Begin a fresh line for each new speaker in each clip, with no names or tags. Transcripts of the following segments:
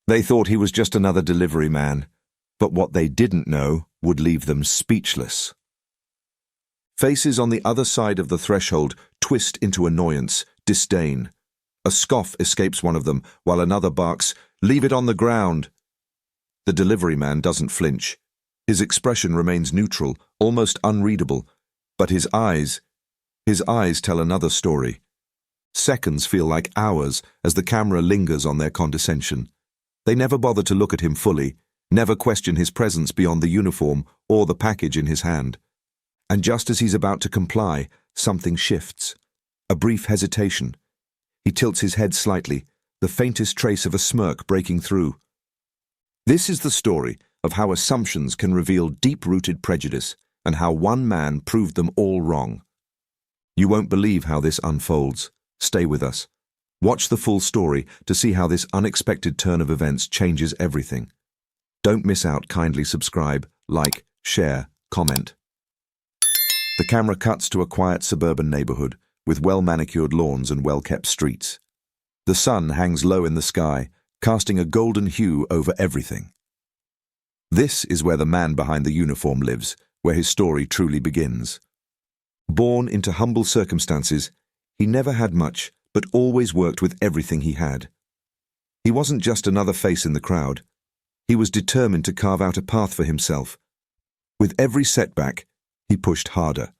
They thought he was just another delivery man, but what they didn't know would leave them speechless. Faces on the other side of the threshold twist into annoyance, disdain. A scoff escapes one of them, while another barks, "Leave it on the ground!" The delivery man doesn't flinch. His expression remains neutral, almost unreadable, but his eyes tell another story. Seconds feel like hours as the camera lingers on their condescension. They never bother to look at him fully, never question his presence beyond the uniform or the package in his hand. And just as he's about to comply, something shifts. A brief hesitation. He tilts his head slightly, the faintest trace of a smirk breaking through. This is the story of how assumptions can reveal deep-rooted prejudice and how one man proved them all wrong. You won't believe how this unfolds. Stay with us. Watch the full story to see how this unexpected turn of events changes everything. Don't miss out. Kindly subscribe, like, share, comment. The camera cuts to a quiet suburban neighborhood with well-manicured lawns and well-kept streets. The sun hangs low in the sky, casting a golden hue over everything. This is where the man behind the uniform lives, where his story truly begins. Born into humble circumstances, he never had much, but always worked with everything he had. He wasn't just another face in the crowd. He was determined to carve out a path for himself. With every setback, he pushed harder.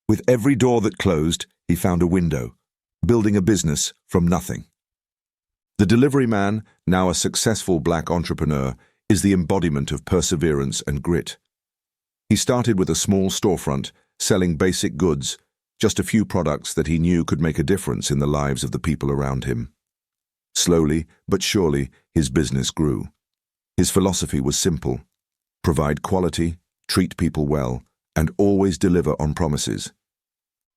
With every door that closed, he found a window, building a business from nothing. The delivery man, now a successful black entrepreneur, is the embodiment of perseverance and grit. He started with a small storefront, selling basic goods, just a few products that he knew could make a difference in the lives of the people around him. Slowly but surely, his business grew. His philosophy was simple: provide quality, treat people well, and always deliver on promises.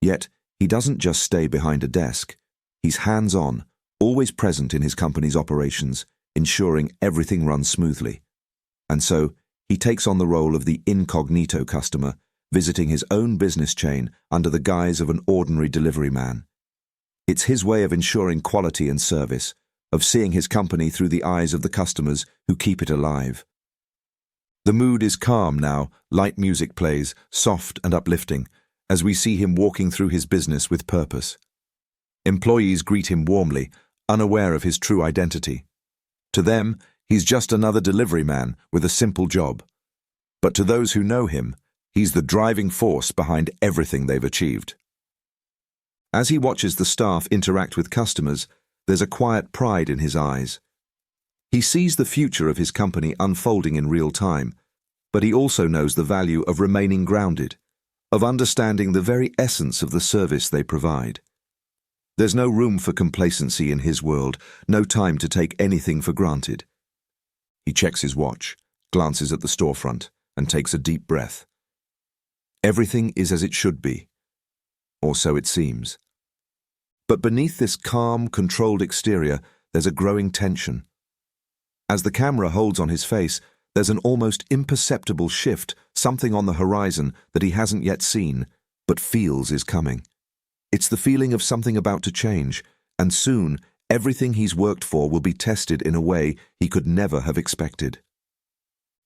Yet, he doesn't just stay behind a desk. He's hands-on, always present in his company's operations, ensuring everything runs smoothly. And so, he takes on the role of the incognito customer, visiting his own business chain under the guise of an ordinary delivery man. It's his way of ensuring quality and service, of seeing his company through the eyes of the customers who keep it alive. The mood is calm now, light music plays, soft and uplifting, as we see him walking through his business with purpose. Employees greet him warmly, unaware of his true identity. To them, he's just another delivery man with a simple job. But to those who know him, he's the driving force behind everything they've achieved. As he watches the staff interact with customers, there's a quiet pride in his eyes. He sees the future of his company unfolding in real time, but he also knows the value of remaining grounded, of understanding the very essence of the service they provide. There's no room for complacency in his world, no time to take anything for granted. He checks his watch, glances at the storefront, and takes a deep breath. Everything is as it should be, or so it seems. But beneath this calm, controlled exterior, there's a growing tension. As the camera holds on his face, there's an almost imperceptible shift, something on the horizon that he hasn't yet seen, but feels is coming. It's the feeling of something about to change, and soon everything he's worked for will be tested in a way he could never have expected.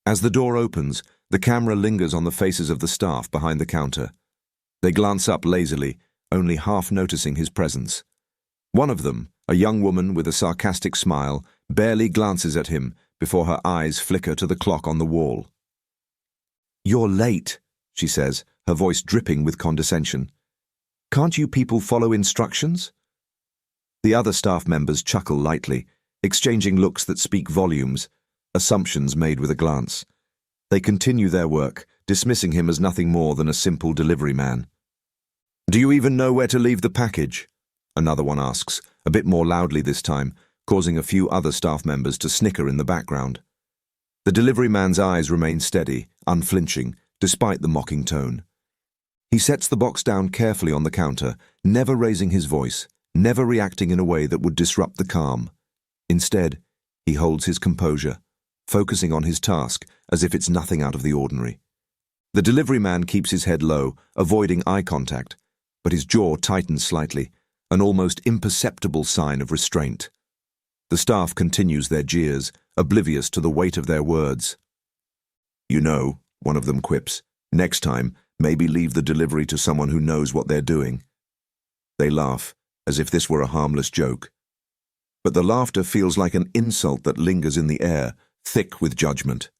As the door opens, the camera lingers on the faces of the staff behind the counter. They glance up lazily, only half noticing his presence. One of them, a young woman with a sarcastic smile, barely glances at him before her eyes flicker to the clock on the wall. "You're late," she says, her voice dripping with condescension. "Can't you people follow instructions?" The other staff members chuckle lightly, exchanging looks that speak volumes, assumptions made with a glance. They continue their work, dismissing him as nothing more than a simple delivery man. "Do you even know where to leave the package?" Another one asks, a bit more loudly this time, causing a few other staff members to snicker in the background. The delivery man's eyes remain steady, unflinching, despite the mocking tone. He sets the box down carefully on the counter, never raising his voice, never reacting in a way that would disrupt the calm. Instead, he holds his composure, focusing on his task as if it's nothing out of the ordinary. The delivery man keeps his head low, avoiding eye contact, but his jaw tightens slightly, an almost imperceptible sign of restraint. The staff continues their jeers, oblivious to the weight of their words. "You know," one of them quips, "next time, maybe leave the delivery to someone who knows what they're doing." They laugh, as if this were a harmless joke. But the laughter feels like an insult that lingers in the air, thick with judgment.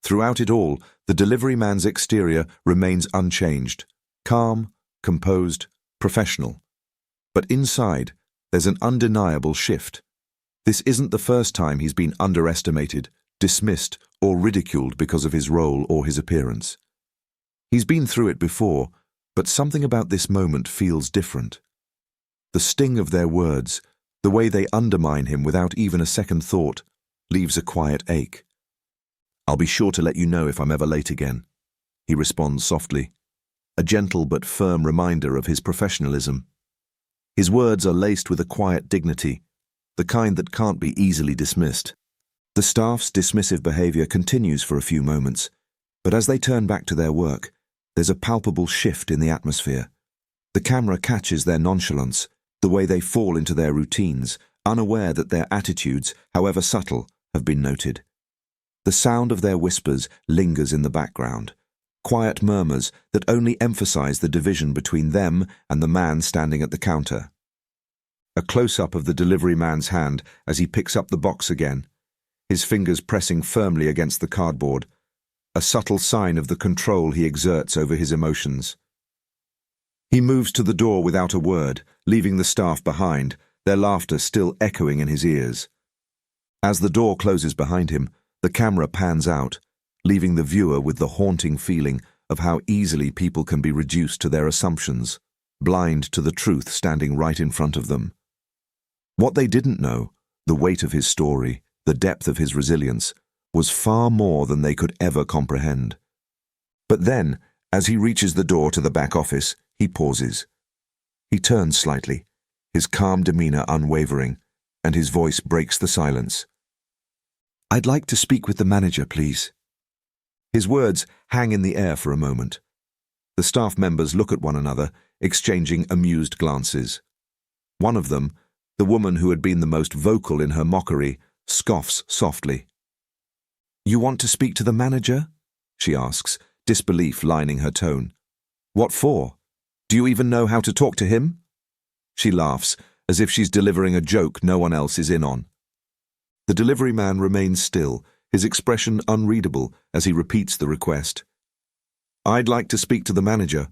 Throughout it all, the delivery man's exterior remains unchanged, calm, composed, professional. But inside, there's an undeniable shift. This isn't the first time he's been underestimated, dismissed, or ridiculed because of his role or his appearance. He's been through it before, but something about this moment feels different. The sting of their words, the way they undermine him without even a second thought, leaves a quiet ache. "I'll be sure to let you know if I'm ever late again," he responds softly, a gentle but firm reminder of his professionalism. His words are laced with a quiet dignity, the kind that can't be easily dismissed. The staff's dismissive behavior continues for a few moments, but as they turn back to their work, there's a palpable shift in the atmosphere. The camera catches their nonchalance, the way they fall into their routines, unaware that their attitudes, however subtle, have been noted. The sound of their whispers lingers in the background, quiet murmurs that only emphasize the division between them and the man standing at the counter. A close-up of the delivery man's hand as he picks up the box again, his fingers pressing firmly against the cardboard, a subtle sign of the control he exerts over his emotions. He moves to the door without a word, leaving the staff behind, their laughter still echoing in his ears. As the door closes behind him, the camera pans out, leaving the viewer with the haunting feeling of how easily people can be reduced to their assumptions, blind to the truth standing right in front of them. What they didn't know, the weight of his story, the depth of his resilience, was far more than they could ever comprehend. But then, as he reaches the door to the back office, he pauses. He turns slightly, his calm demeanor unwavering, and his voice breaks the silence. "I'd like to speak with the manager, please." His words hang in the air for a moment. The staff members look at one another, exchanging amused glances. One of them, the woman who had been the most vocal in her mockery, scoffs softly. "You want to speak to the manager?" she asks, disbelief lining her tone. "What for? Do you even know how to talk to him?" She laughs, as if she's delivering a joke no one else is in on. The delivery man remains still, his expression unreadable as he repeats the request. "I'd like to speak to the manager."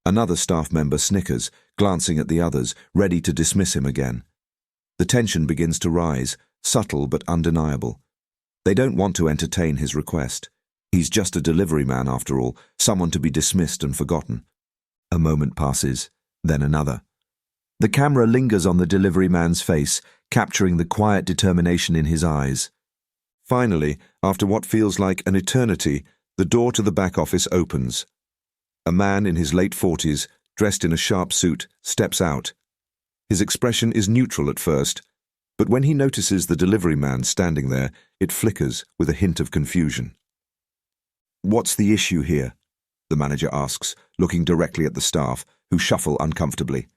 Another staff member snickers, glancing at the others, ready to dismiss him again. The tension begins to rise, subtle but undeniable. They don't want to entertain his request. He's just a delivery man after all, someone to be dismissed and forgotten. A moment passes, then another. The camera lingers on the delivery man's face, capturing the quiet determination in his eyes. Finally, after what feels like an eternity, the door to the back office opens. A man in his late 40s, dressed in a sharp suit, steps out. His expression is neutral at first, but when he notices the delivery man standing there, it flickers with a hint of confusion. "What's the issue here?" the manager asks, looking directly at the staff, who shuffle uncomfortably.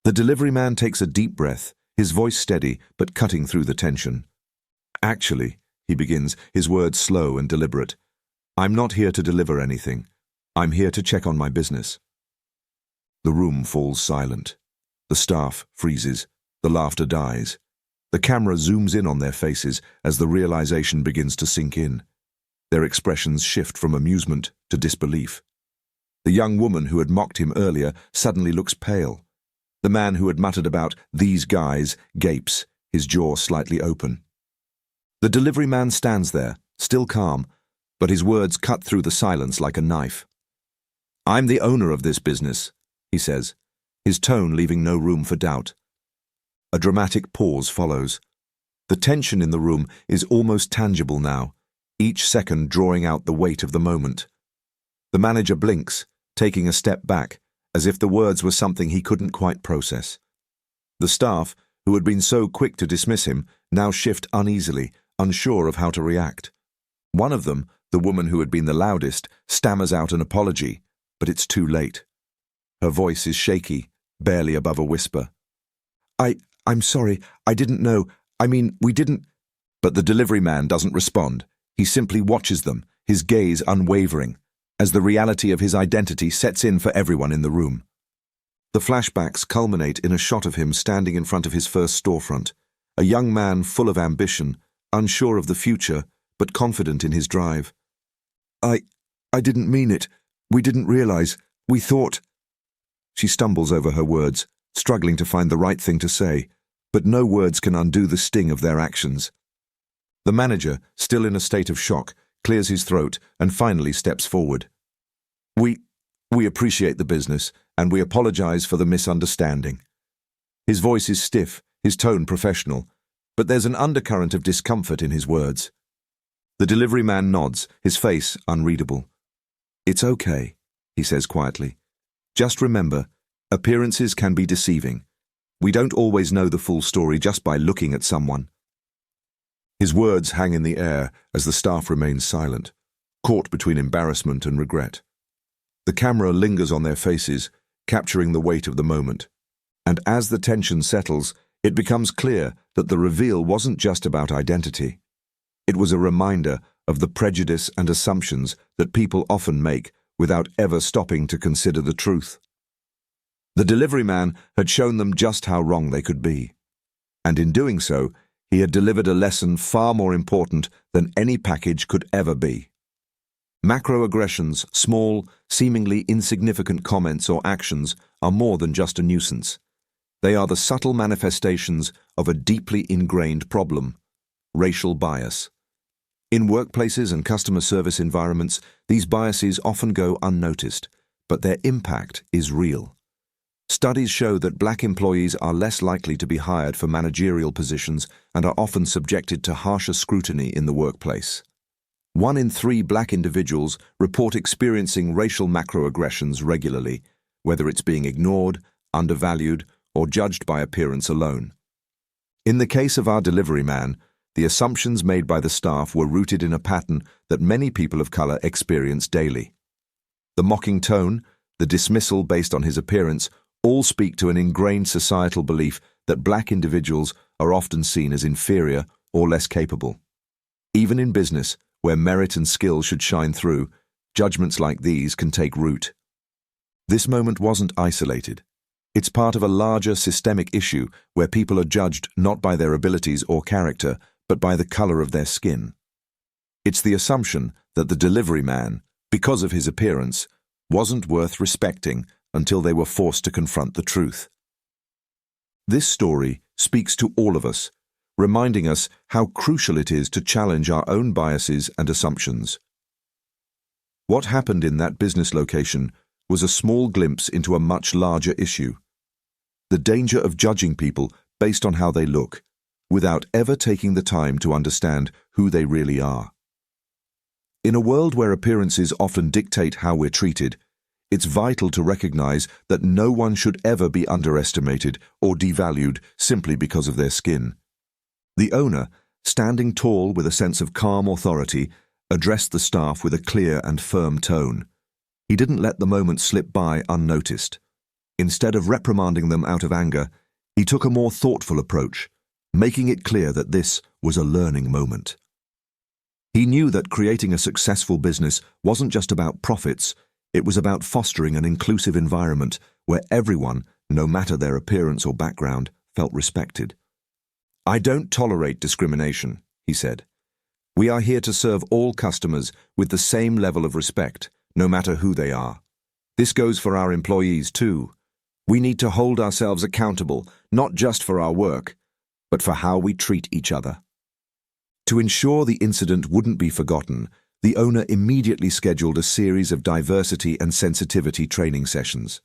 The delivery man takes a deep breath, his voice steady but cutting through the tension. "Actually," he begins, his words slow and deliberate, "I'm not here to deliver anything. I'm here to check on my business." The room falls silent. The staff freezes. The laughter dies. The camera zooms in on their faces as the realization begins to sink in. Their expressions shift from amusement to disbelief. The young woman who had mocked him earlier suddenly looks pale. The man who had muttered about "these guys" gapes, his jaw slightly open. The delivery man stands there, still calm, but his words cut through the silence like a knife. "I'm the owner of this business," he says, his tone leaving no room for doubt. A dramatic pause follows. The tension in the room is almost tangible now, each second drawing out the weight of the moment. The manager blinks, taking a step back, as if the words were something he couldn't quite process. The staff, who had been so quick to dismiss him, now shift uneasily, unsure of how to react. One of them, the woman who had been the loudest, stammers out an apology, but it's too late. Her voice is shaky, barely above a whisper. I'm sorry, I didn't know. We didn't..." But the delivery man doesn't respond. He simply watches them, his gaze unwavering, as the reality of his identity sets in for everyone in the room. The flashbacks culminate in a shot of him standing in front of his first storefront, a young man full of ambition, unsure of the future, but confident in his drive. I didn't mean it. We didn't realize. We thought. She stumbles over her words, struggling to find the right thing to say, but no words can undo the sting of their actions. The manager, still in a state of shock, clears his throat and finally steps forward. We appreciate the business, and we apologize for the misunderstanding. His voice is stiff, his tone professional, but there's an undercurrent of discomfort in his words. The delivery man nods, his face unreadable. It's okay, he says quietly. Just remember, appearances can be deceiving. We don't always know the full story just by looking at someone. His words hang in the air as the staff remains silent, caught between embarrassment and regret. The camera lingers on their faces, capturing the weight of the moment. And as the tension settles, it becomes clear that the reveal wasn't just about identity. It was a reminder of the prejudice and assumptions that people often make without ever stopping to consider the truth. The delivery man had shown them just how wrong they could be. And in doing so, he had delivered a lesson far more important than any package could ever be. Macroaggressions, small, seemingly insignificant comments or actions, are more than just a nuisance. They are the subtle manifestations of a deeply ingrained problem: racial bias. In workplaces and customer service environments, these biases often go unnoticed, but their impact is real. Studies show that black employees are less likely to be hired for managerial positions and are often subjected to harsher scrutiny in the workplace. 1 in 3 black individuals report experiencing racial macroaggressions regularly, whether it's being ignored, undervalued, or judged by appearance alone. In the case of our delivery man, the assumptions made by the staff were rooted in a pattern that many people of color experience daily. The mocking tone, the dismissal based on his appearance, all speak to an ingrained societal belief that black individuals are often seen as inferior or less capable. Even in business, where merit and skill should shine through, judgments like these can take root. This moment wasn't isolated. It's part of a larger systemic issue where people are judged not by their abilities or character, but by the color of their skin. It's the assumption that the delivery man, because of his appearance, wasn't worth respecting until they were forced to confront the truth. This story speaks to all of us, reminding us how crucial it is to challenge our own biases and assumptions. What happened in that business location was a small glimpse into a much larger issue: the danger of judging people based on how they look, without ever taking the time to understand who they really are. In a world where appearances often dictate how we're treated, it's vital to recognize that no one should ever be underestimated or devalued simply because of their skin. The owner, standing tall with a sense of calm authority, addressed the staff with a clear and firm tone. He didn't let the moment slip by unnoticed. Instead of reprimanding them out of anger, he took a more thoughtful approach, making it clear that this was a learning moment. He knew that creating a successful business wasn't just about profits, it was about fostering an inclusive environment where everyone, no matter their appearance or background, felt respected. "I don't tolerate discrimination," he said. "We are here to serve all customers with the same level of respect, no matter who they are. This goes for our employees too. We need to hold ourselves accountable, not just for our work, but for how we treat each other." To ensure the incident wouldn't be forgotten, the owner immediately scheduled a series of diversity and sensitivity training sessions.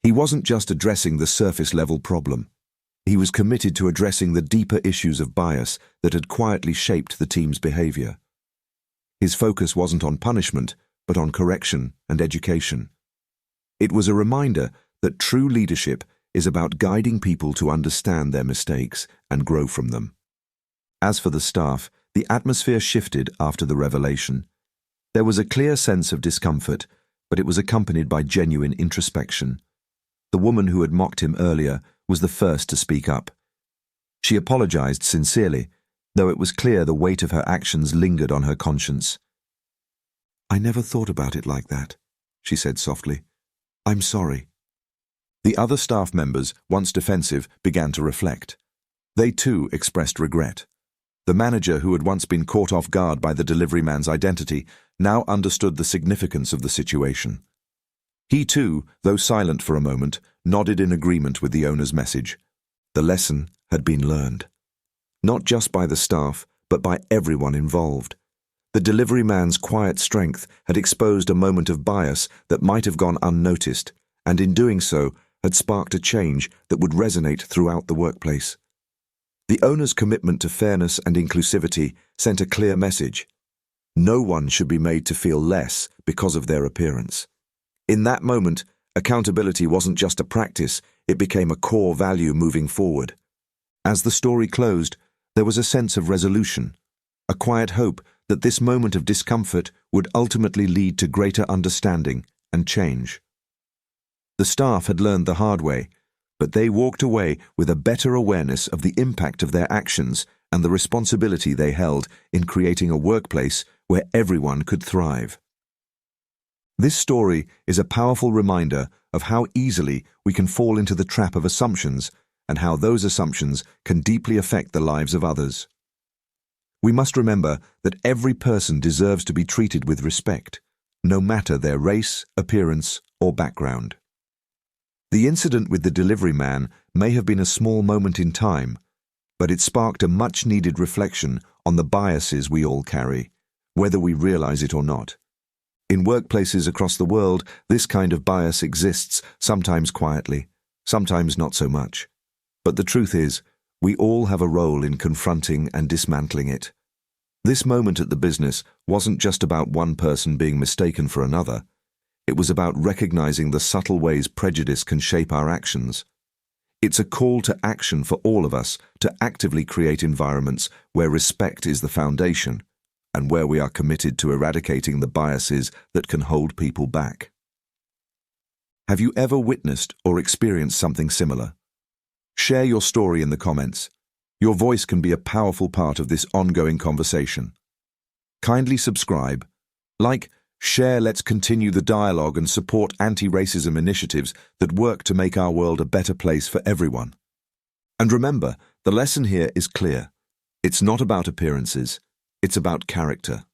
He wasn't just addressing the surface-level problem. He was committed to addressing the deeper issues of bias that had quietly shaped the team's behavior. His focus wasn't on punishment, but on correction and education. It was a reminder that true leadership is about guiding people to understand their mistakes and grow from them. As for the staff, the atmosphere shifted after the revelation. There was a clear sense of discomfort, but it was accompanied by genuine introspection. The woman who had mocked him earlier was the first to speak up. She apologized sincerely, though it was clear the weight of her actions lingered on her conscience. "I never thought about it like that," she said softly. "I'm sorry." The other staff members, once defensive, began to reflect. They too expressed regret. The manager, who had once been caught off guard by the delivery man's identity, now understood the significance of the situation. He too, though silent for a moment, nodded in agreement with the owner's message. The lesson had been learned. Not just by the staff, but by everyone involved. The delivery man's quiet strength had exposed a moment of bias that might have gone unnoticed, and in doing so, had sparked a change that would resonate throughout the workplace. The owner's commitment to fairness and inclusivity sent a clear message. No one should be made to feel less because of their appearance. In that moment, accountability wasn't just a practice, it became a core value moving forward. As the story closed, there was a sense of resolution, a quiet hope that this moment of discomfort would ultimately lead to greater understanding and change. The staff had learned the hard way, but they walked away with a better awareness of the impact of their actions and the responsibility they held in creating a workplace where everyone could thrive. This story is a powerful reminder of how easily we can fall into the trap of assumptions and how those assumptions can deeply affect the lives of others. We must remember that every person deserves to be treated with respect, no matter their race, appearance, or background. The incident with the delivery man may have been a small moment in time, but it sparked a much-needed reflection on the biases we all carry, whether we realize it or not. In workplaces across the world, this kind of bias exists, sometimes quietly, sometimes not so much. But the truth is, we all have a role in confronting and dismantling it. This moment at the business wasn't just about one person being mistaken for another. It was about recognizing the subtle ways prejudice can shape our actions. It's a call to action for all of us to actively create environments where respect is the foundation and where we are committed to eradicating the biases that can hold people back. Have you ever witnessed or experienced something similar? Share your story in the comments. Your voice can be a powerful part of this ongoing conversation. Kindly subscribe, like, share. Let's continue the dialogue and support anti-racism initiatives that work to make our world a better place for everyone. And remember, the lesson here is clear. It's not about appearances, it's about character.